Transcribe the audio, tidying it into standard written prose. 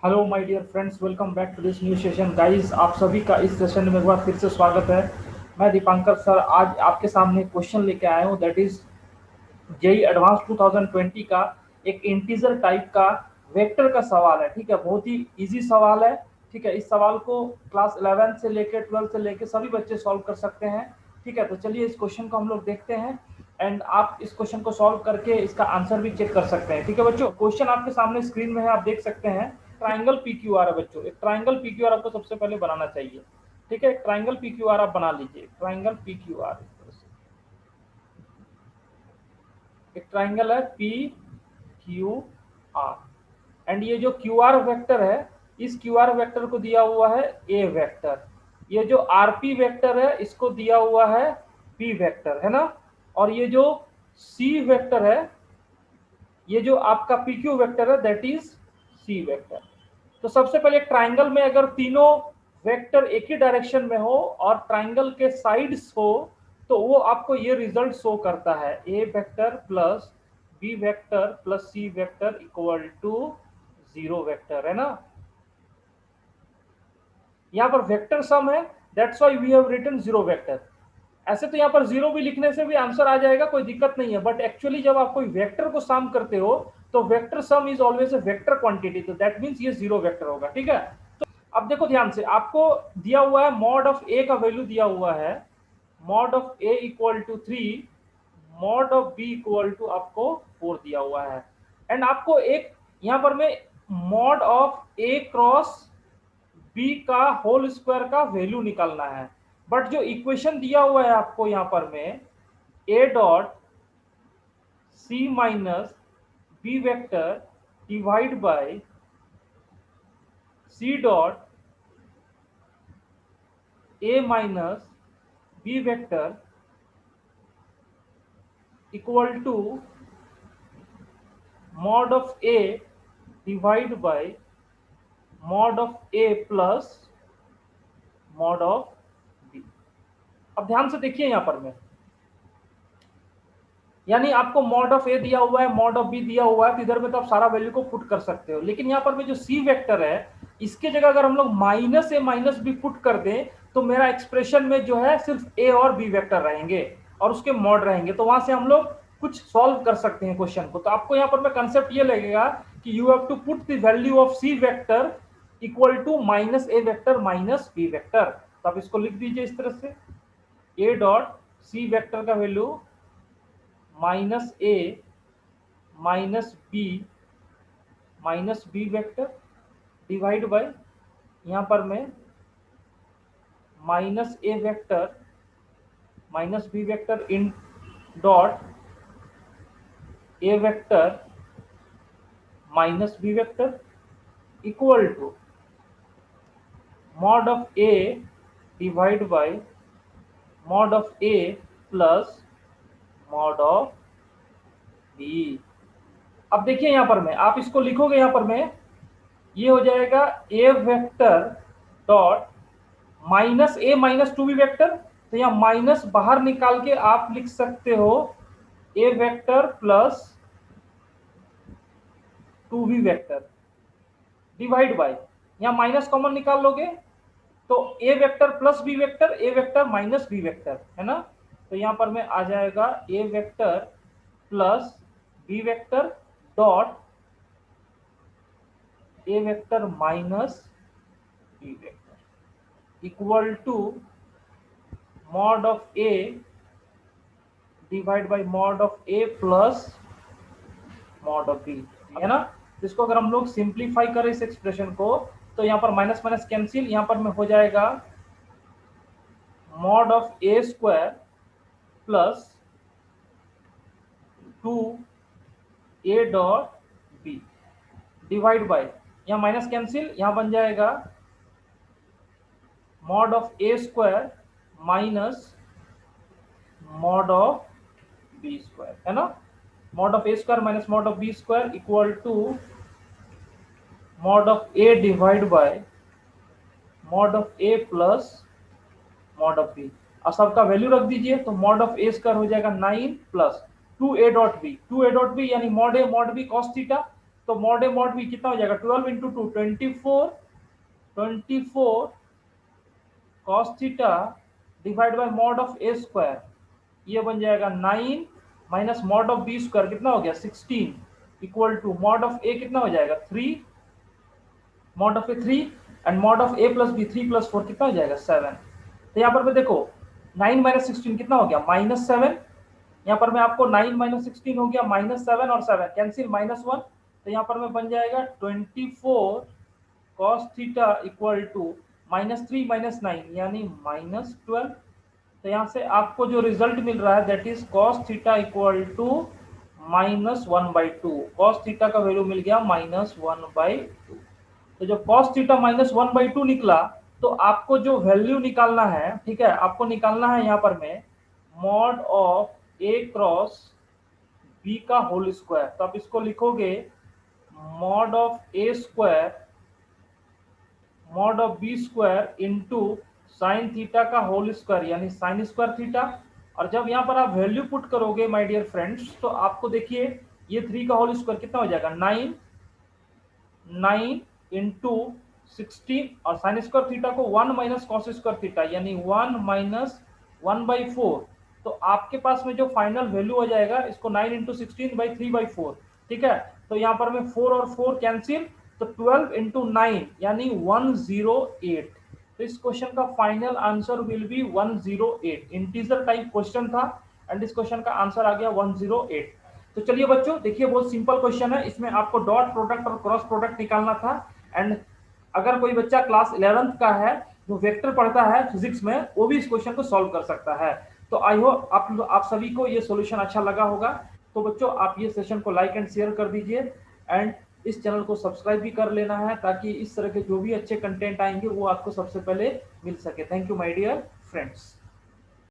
Hello my dear friends, welcome back to this new session guys. आप सभी का इस सेशन में एक बार फिर से स्वागत है। मैं दीपांकर सर आज आपके सामने क्वेश्चन लेके आया हूँ, दैट इज जेई एडवांस 2020 का एक इंटीजर टाइप का वेक्टर का सवाल है। ठीक है, बहुत ही इजी सवाल है। ठीक है, इस सवाल को क्लास 11 से लेके 12 से लेके सभी बच्चे सॉल्व कर सकते हैं। ठीक है, तो चलिए इस क्वेश्चन को हम लोग देखते हैं एंड आप इस क्वेश्चन को सॉल्व करके इसका आंसर भी चेक कर सकते हैं। ठीक है बच्चों, क्वेश्चन आपके सामने स्क्रीन में है, आप देख सकते हैं। ट्राइंगल पी क्यू आर है बच्चों, एक ट्राइंगल पी क्यू आर आपको सबसे पहले बनाना चाहिए। ठीक है, ट्राइंगल पी क्यू आर आप बना लीजिए। ट्राइंगल पी क्यू आर, एक ट्राइंगल है पी क्यू आर एंड ये जो क्यू आर वेक्टर है, इस क्यू आर वेक्टर को दिया हुआ है ए वेक्टर। ये जो आर पी वेक्टर है इसको दिया हुआ है पी वेक्टर, है ना। और ये जो सी वेक्टर है, ये जो आपका पी क्यू वेक्टर है दैट इज सी वेक्टर। तो सबसे पहले ट्राइंगल में अगर तीनों वेक्टर एक ही डायरेक्शन में हो और ट्राइंगल के साइड्स हो तो वो आपको ये रिजल्ट शो करता है, A vector plus B vector plus C vector equal to zero vector, है ना। यहाँ पर वेक्टर सम है, that's why we have written zero vector. ऐसे तो यहाँ पर जीरो भी लिखने से भी आंसर आ जाएगा, कोई दिक्कत नहीं है, बट एक्चुअली जब आप कोई वेक्टर को सम करते हो तो vector sum is always a vector quantity, तो दैट मींस ये जीरो वेक्टर होगा। ठीक है, तो अब देखो ध्यान से, आपको दिया हुआ है मॉड ऑफ ए का वैल्यू दिया हुआ है, mod of A equal to 3, mod of B equal to आपको 4 दिया हुआ है। एंड आपको एक यहाँ पर में mod of A cross B का होल स्क्वायर का वैल्यू निकालना है। बट जो इक्वेशन दिया हुआ है आपको यहाँ पर में A dot C minus B vector divide by C dot A minus B vector equal to mod of A divide by mod of A plus mod of B. अब ध्यान से देखिए यहाँ पर में, यानी आपको मॉड ऑफ ए दिया हुआ है, मॉड ऑफ बी दिया हुआ है, तो इधर में तो आप सारा वैल्यू को पुट कर सकते हो। लेकिन यहाँ पर में जो सी वेक्टर है, इसके जगह अगर हम लोग minus A minus B put कर दें तो मेरा एक्सप्रेशन में जो है सिर्फ ए और बी वेक्टर रहेंगे और उसके मॉड रहेंगे, तो वहां से हम लोग कुछ सॉल्व कर सकते हैं क्वेश्चन को। तो आपको यहाँ पर में कंसेप्ट ये लगेगा कि you have to put the value of C vector equal to minus A vector minus B vector. तो आप इसको लिख दीजिए इस तरह से, ए डॉट सी वेक्टर का value minus A minus B vector divide by यहाँ पर मैं minus A vector minus B vector in dot A vector minus B vector equal to mod of A divide by mod of A plus mod of B. अब देखिए यहाँ पर में आप इसको लिखोगे, यहाँ पर में ये हो जाएगा A vector dot minus A minus two B vector, तो यहाँ माइनस बाहर निकाल के आप लिख सकते हो A vector plus two B vector divide by, यहाँ माइनस कॉमन निकाल लोगे तो A vector plus B vector, A vector minus B vector, है ना। तो यहाँ पर में आ जाएगा A vector plus B vector dot A vector minus B vector equal to mod of A divide by mod of A plus mod of B, है ना। इसको अगर हम लोग सिंप्लीफाई करें इस एक्सप्रेशन को तो यहाँ पर माइनस माइनस कैंसिल, यहाँ पर में हो जाएगा mod of A square plus two A dot B divide by, यहाँ माइनस कैंसिल, यहाँ बन जाएगा mod of A square minus mod of B square, है ना। Mod of A square minus mod of B square equal to mod of A divide by mod of A plus mod of B. और सबका value रख दीजिए, तो mod of A square हो जाएगा 9 plus two A dot B यानी mod A mod B cos theta, तो mod A mod B कितना हो जाएगा 12 into 2 24 cos theta divide by mod of A square, ये बन जाएगा 9 minus mod of B square कितना हो गया 16 equal to mod of A कितना हो जाएगा 3, mod of A 3 and mod of A plus B 3 plus 4 कितना हो जाएगा 7। तो यहाँ पर मैं देखो 9 माइनस 16 कितना हो गया -7, यहाँ पर मैं आपको 9 माइनस 16 हो गया -7 और 7 कैंसिल -1, तो यहाँ पर मैं बन जाएगा 24 cos थीटा इक्वल टू -3 -9 यानी -12। तो यहाँ से आपको जो रिजल्ट मिल रहा है that is cos theta equal to -1/2। cos theta का वैल्यू मिल गया -1/2। तो जब cos थीटा -1/2 निकला तो आपको जो वैल्यू निकालना है, ठीक है, आपको निकालना है यहाँ पर में mod of A cross B का होल स्क्वायर। तो आप इसको लिखोगे mod of A square mod of B square into sine theta का होल स्क्वायर यानी साइन स्क्वायर थीटा। और जब यहाँ पर आप वैल्यू पुट करोगे माय डियर फ्रेंड्स तो आपको देखिए ये 3 का होल स्क्वायर कितना हो जाएगा 9 इंटू 16 और साइन स्क्वायर थीटा को 1 माइनस कॉस स्क्वायर थीटा यानी 1 माइनस 1/4। तो आपके पास में जो फाइनल वैल्यू हो जाएगा इसको 9 इंटू 16/3/4, ठीक है। तो यहाँ पर में 4 और 4 कैंसिल, तो 12 इंटू 9 यानी 108। तो इस क्वेश्चन का final answer will be 108। Integer type question था एंड इस क्वेश्चन का आंसर आ गया 108। तो चलिए बच्चों देखिए बहुत सिंपल क्वेश्चन है, इसमें आपको डॉट प्रोडक्ट और क्रॉस प्रोडक्ट निकालना था। एंड अगर कोई बच्चा क्लास 11th का है जो वेक्टर पढ़ता है फिजिक्स में वो भी इस क्वेश्चन को सॉल्व कर सकता है। तो आई होप आप सभी को ये सॉल्यूशन अच्छा लगा होगा। तो बच्चों आप ये सेशन को लाइक एंड शेयर कर दीजिए एंड इस चैनल को सब्सक्राइब भी कर लेना है ताकि इस तरह के जो भी अच्छे कंटेंट आएंगे वो आपको सबसे पहले मिल सके। Thank you my dear friends.